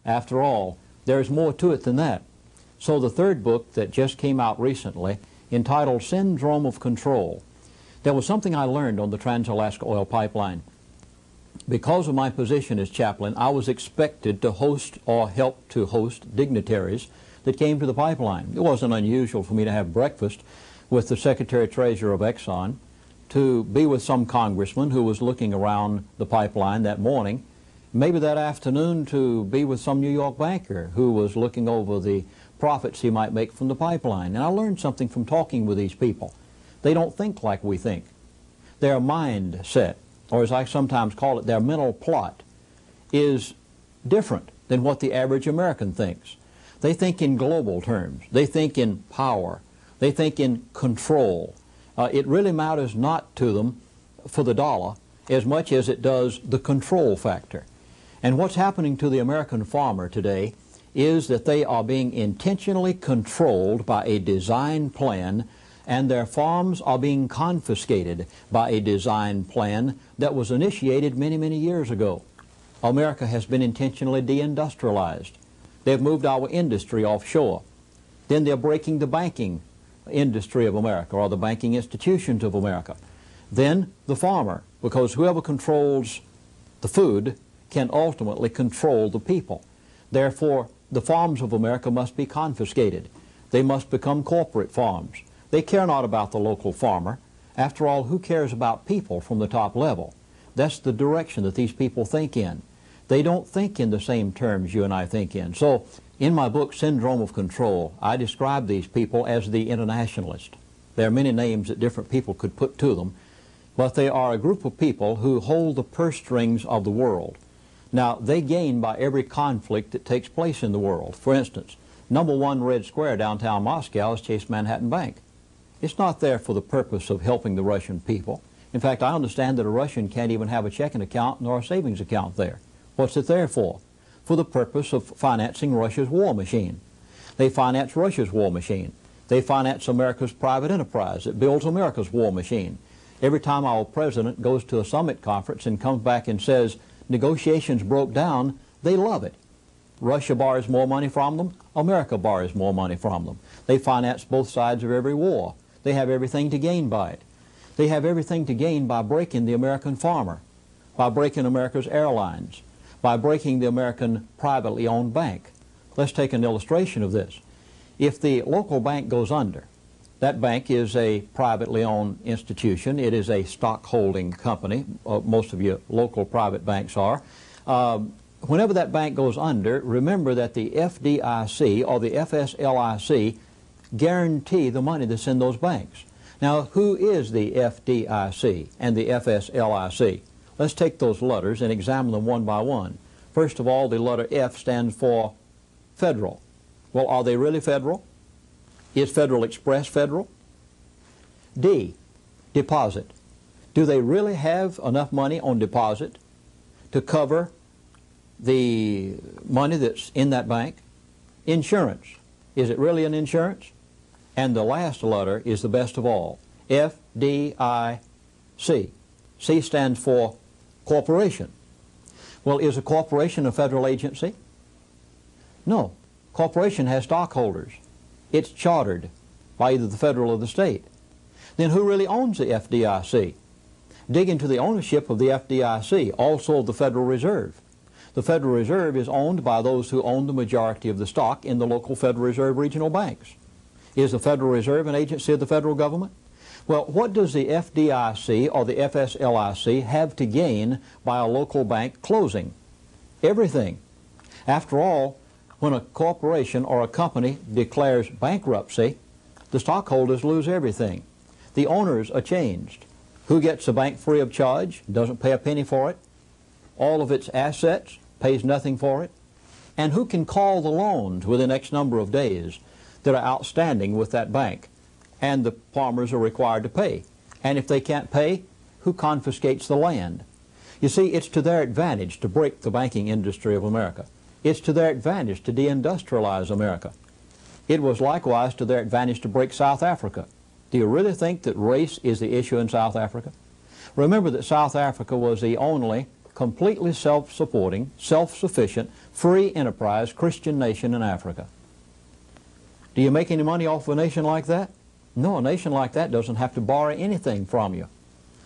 After all, there's more to it than that. So the third book that just came out recently, entitled Syndrome of Control, there was something I learned on the Trans-Alaska Oil Pipeline. Because of my position as chaplain, I was expected to host or help to host dignitaries that came to the pipeline. It wasn't unusual for me to have breakfast with the Secretary-Treasurer of Exxon, to be with some congressman who was looking around the pipeline that morning, maybe that afternoon to be with some New York banker who was looking over the profits he might make from the pipeline. And I learned something from talking with these people. They don't think like we think. Their mindset, or as I sometimes call it, their mental plot, is different than what the average American thinks. They think in global terms. They think in power. They think in control. It really matters not to them for the dollar as much as it does the control factor. And what's happening to the American farmer today is that they are being intentionally controlled by a design plan, and their farms are being confiscated by a design plan that was initiated many, many years ago. America has been intentionally deindustrialized. They've moved our industry offshore. Then they're breaking the banking industry of America, or the banking institutions of America. Then the farmer, because whoever controls the food can ultimately control the people. Therefore, the farms of America must be confiscated. They must become corporate farms. They care not about the local farmer. After all, who cares about people from the top level? That's the direction that these people think in. They don't think in the same terms you and I think in. So, in my book, Syndrome of Control, I describe these people as the internationalist. There are many names that different people could put to them, but they are a group of people who hold the purse strings of the world. Now, they gain by every conflict that takes place in the world. For instance, #1 Red Square downtown Moscow is Chase Manhattan Bank. It's not there for the purpose of helping the Russian people. In fact, I understand that a Russian can't even have a checking account nor a savings account there. What's it there for? For the purpose of financing Russia's war machine. They finance Russia's war machine. They finance America's private enterprise that builds America's war machine. Every time our president goes to a summit conference and comes back and says negotiations broke down, they love it. Russia borrows more money from them, America borrows more money from them. They finance both sides of every war. They have everything to gain by it. They have everything to gain by breaking the American farmer, by breaking America's airlines, by breaking the American privately owned bank. Let's take an illustration of this. If the local bank goes under, that bank is a privately owned institution. It is a stock-holding company. Most of your local private banks are. Whenever that bank goes under, remember that the FDIC or the FSLIC guarantee the money that's in those banks. Now, who is the FDIC and the FSLIC? Let's take those letters and examine them one by one. First of all, the letter F stands for federal. Well, are they really federal? Is Federal Express federal? D, deposit. Do they really have enough money on deposit to cover the money that's in that bank? Insurance. Is it really an insurance? And the last letter is the best of all, F-D-I-C. C stands for corporation. Well, is a corporation a federal agency? No. Corporation has stockholders. It's chartered by either the federal or the state. Then who really owns the FDIC? Dig into the ownership of the FDIC, also the Federal Reserve. The Federal Reserve is owned by those who own the majority of the stock in the local Federal Reserve regional banks. Is the Federal Reserve an agency of the federal government? Well, what does the FDIC or the FSLIC have to gain by a local bank closing? Everything. After all, when a corporation or a company declares bankruptcy, the stockholders lose everything. The owners are changed. Who gets the bank free of charge, doesn't pay a penny for it? All of its assets, pays nothing for it? And who can call the loans within X number of days that are outstanding with that bank? And the farmers are required to pay. And if they can't pay, who confiscates the land? You see, it's to their advantage to break the banking industry of America. It's to their advantage to deindustrialize America. It was likewise to their advantage to break South Africa. Do you really think that race is the issue in South Africa? Remember that South Africa was the only completely self-supporting, self-sufficient, free enterprise Christian nation in Africa. Do you make any money off of a nation like that? No, a nation like that doesn't have to borrow anything from you.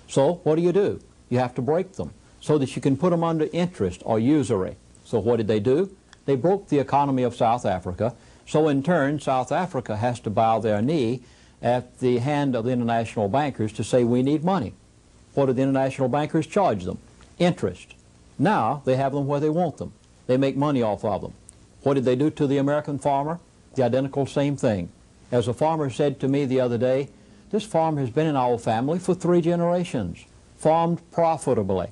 So what do? You have to break them so that you can put them under interest or usury. So what did they do? They broke the economy of South Africa. So in turn, South Africa has to bow their knee at the hand of the international bankers to say, we need money. What do the international bankers charge them? Interest. Now they have them where they want them. They make money off of them. What did they do to the American farmer? The identical same thing. As a farmer said to me the other day, this farm has been in our family for 3 generations, farmed profitably.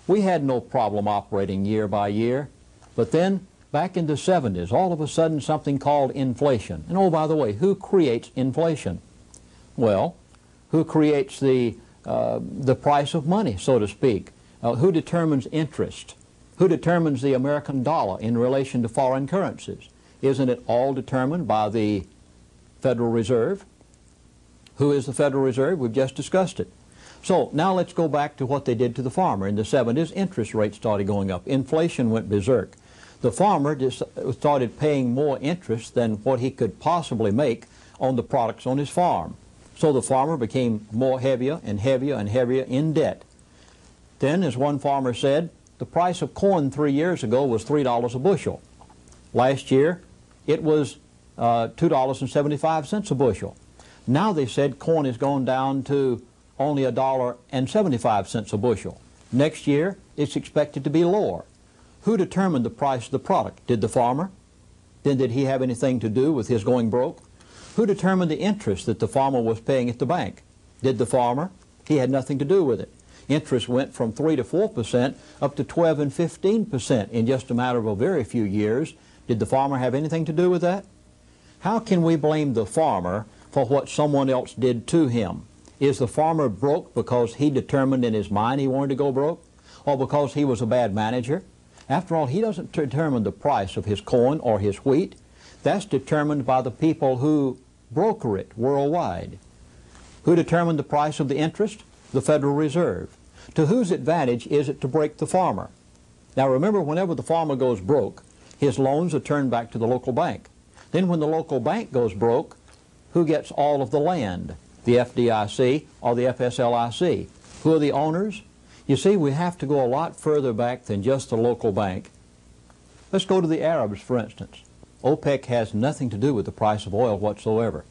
We had no problem operating year by year, but then back in the 70s, all of a sudden something called inflation. And oh, by the way, who creates inflation? Well, who creates the price of money, so to speak? Who determines interest? Who determines the American dollar in relation to foreign currencies? Isn't it all determined by the Federal Reserve? Who is the Federal Reserve? We've just discussed it. So now let's go back to what they did to the farmer. In the 70s, interest rates started going up. Inflation went berserk. The farmer just started paying more interest than what he could possibly make on the products on his farm. So the farmer became more heavier and heavier and heavier in debt. Then, as one farmer said, the price of corn 3 years ago was $3 a bushel. Last year, it was $2.75 a bushel. Now they said corn has gone down to only $1.75 a bushel. Next year, it's expected to be lower. Who determined the price of the product? Did the farmer? Then did he have anything to do with his going broke? Who determined the interest that the farmer was paying at the bank? Did the farmer? He had nothing to do with it. Interest went from 3 to 4% up to 12 and 15% in just a matter of a very few years. Did the farmer have anything to do with that? How can we blame the farmer for what someone else did to him? Is the farmer broke because he determined in his mind he wanted to go broke? Or because he was a bad manager? After all, he doesn't determine the price of his corn or his wheat. That's determined by the people who broker it worldwide. Who determined the price of the interest? The Federal Reserve. To whose advantage is it to break the farmer? Now remember, whenever the farmer goes broke, his loans are turned back to the local bank. Then when the local bank goes broke, who gets all of the land? The FDIC or the FSLIC? Who are the owners? You see, we have to go a lot further back than just the local bank. Let's go to the Arabs, for instance. OPEC has nothing to do with the price of oil whatsoever.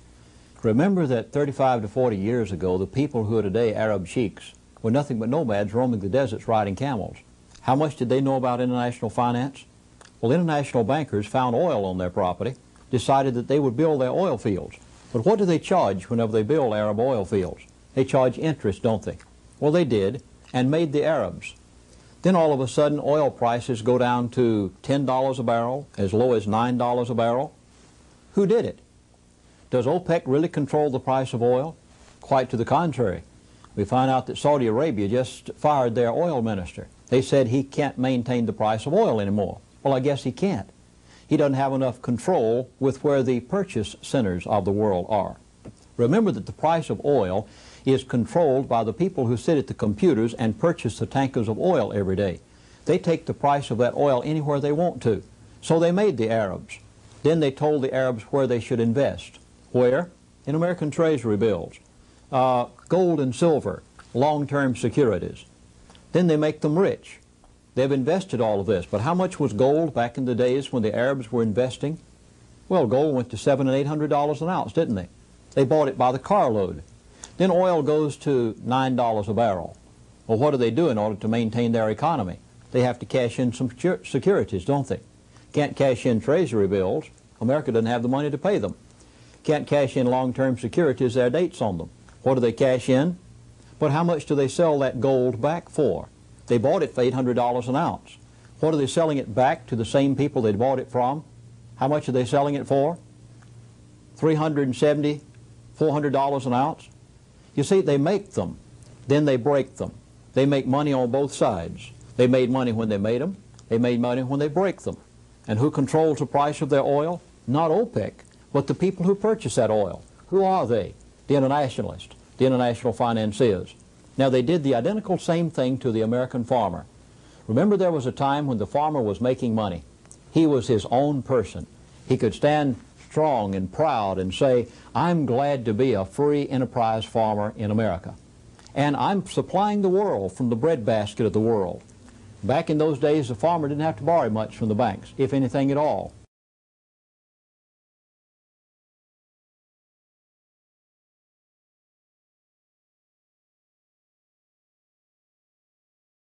Remember that 35 to 40 years ago, the people who are today Arab sheiks were nothing but nomads roaming the deserts riding camels. How much did they know about international finance? Well, international bankers found oil on their property, decided that they would build their oil fields. But what do they charge whenever they build Arab oil fields? They charge interest, don't they? Well, they did, and made the Arabs. Then all of a sudden, oil prices go down to $10 a barrel, as low as $9 a barrel. Who did it? Does OPEC really control the price of oil? Quite to the contrary. We find out that Saudi Arabia just fired their oil minister. They said he can't maintain the price of oil anymore. Well, I guess he can't. He doesn't have enough control with where the purchase centers of the world are. Remember that the price of oil is controlled by the people who sit at the computers and purchase the tankers of oil every day. They take the price of that oil anywhere they want to. So they made the Arabs. Then they told the Arabs where they should invest. Where? In American Treasury bills, gold and silver, long-term securities. Then they make them rich. They've invested all of this. But how much was gold back in the days when the Arabs were investing? Well, gold went to $700 and $800 an ounce, didn't they? They bought it by the carload. Then oil goes to $9 a barrel. Well, what do they do in order to maintain their economy? They have to cash in some securities, don't they? Can't cash in Treasury bills. America doesn't have the money to pay them. Can't cash in long-term securities, there are dates on them. What do they cash in? But how much do they sell that gold back for? They bought it for $800 an ounce. What are they selling it back to the same people they bought it from? How much are they selling it for? $370, $400 an ounce? You see, they make them, then they break them. They make money on both sides. They made money when they made them. They made money when they break them. And who controls the price of their oil? Not OPEC, but the people who purchase that oil. Who are they? The internationalists, the international financiers. Now, they did the identical same thing to the American farmer. Remember, there was a time when the farmer was making money. He was his own person. He could stand strong and proud and say, I'm glad to be a free enterprise farmer in America. And I'm supplying the world from the breadbasket of the world. Back in those days, the farmer didn't have to borrow much from the banks, if anything at all.